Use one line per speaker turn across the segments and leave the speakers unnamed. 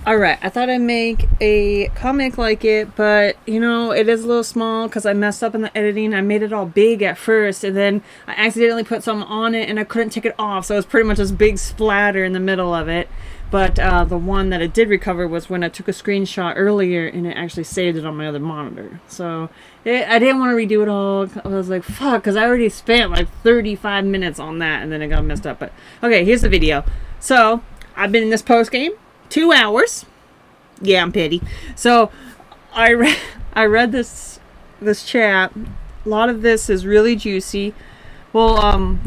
Alright, I thought I'd make a comic like it, but, you know, it is a little small because I messed up in the editing. I made it all big at first, and then I accidentally put something on it, and I couldn't take it off, so it was pretty much this big splatter in the middle of it. But the one that it did recover was when I took a screenshot earlier, and it actually saved it on my other monitor. So, I didn't want to redo it all. I was like, fuck, because I already spent like 35 minutes on that, and then it got messed up. But, okay, here's the video. So, I've been in this post game 2 hours. Yeah, I'm petty. So I read this chat. A lot of this is really juicy. Well,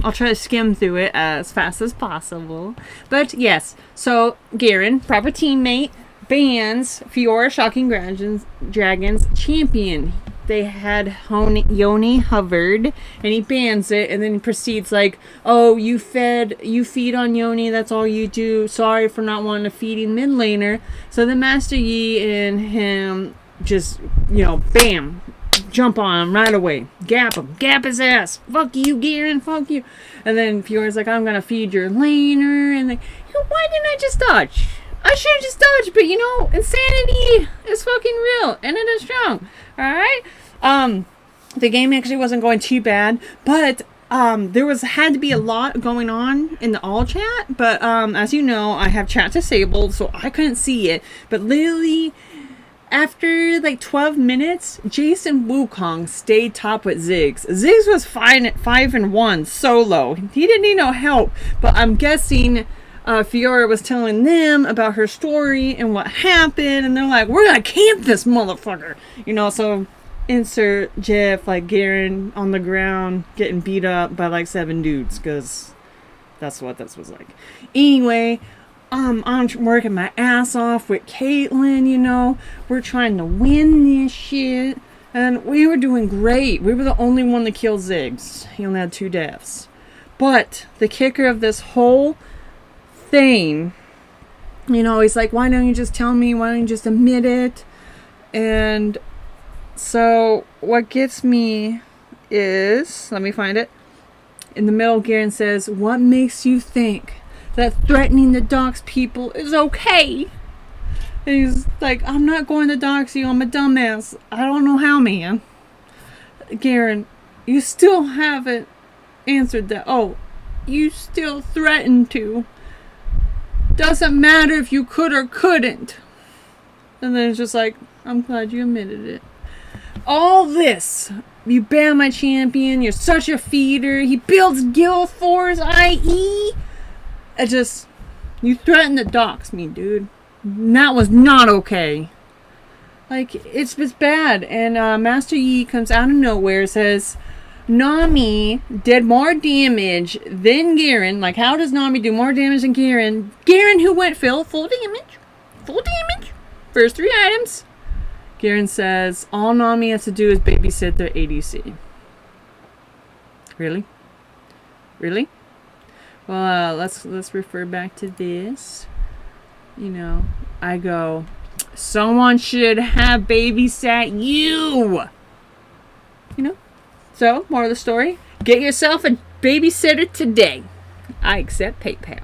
I'll try to skim through it as fast as possible. But yes, so Garen, proper teammate, bans Fiora Shocking Dragons champion. They had Yoni hovered, and he bans it, and then he proceeds like, "Oh, you feed on Yoni. That's all you do. Sorry for not wanting to feed mid laner." So then Master Yi and him just, bam, jump on him right away, gap his ass. Fuck you, Garen. Fuck you. And then Fiora's like, "I'm gonna feed your laner," and like, why didn't I just dodge? I should have just dodged, but insanity is fucking real, and it is strong. Alright? The game actually wasn't going too bad, but there had to be a lot going on in the all chat, but as you know, I have chat disabled, so I couldn't see it. But literally, after like 12 minutes, Jason Wukong stayed top with Ziggs. Ziggs was fine at 5-1 solo. He didn't need no help, but I'm guessing Fiora was telling them about her story and what happened, and they're like, "We're gonna camp this motherfucker," so insert Jeff like Garen on the ground getting beat up by like 7 dudes, because that's what this was like. Anyway, I'm working my ass off with Caitlyn. We're trying to win this shit, and we were doing great. We were the only one to kill Ziggs. He only had 2 deaths. But the kicker of this whole thing, he's like, "Why don't you just tell me? Why don't you just admit it?" And so what gets me is, let me find it. In the middle, Garen says, "What makes you think that threatening to dox people is okay?" And he's like, "I'm not going to dox you. I'm a dumbass." I don't know how, man. Garen, you still haven't answered that. Oh, you still threaten to. Doesn't matter if you could or couldn't. And then it's just like, "I'm glad you admitted it. All this, you ban my champion, you're such a feeder, he builds guild force, i.e. You threatened to dox me, dude. And that was not okay." Like, it's just bad. And Master Yi comes out of nowhere, says, "Nami did more damage than Garen." Like, how does Nami do more damage than Garen? Garen, who went full damage, first 3 items. Garen says, "All Nami has to do is babysit their ADC." Really? Well, let's refer back to this. I go, "Someone should have babysat you." So, moral of the story, get yourself a babysitter today. I accept PayPal.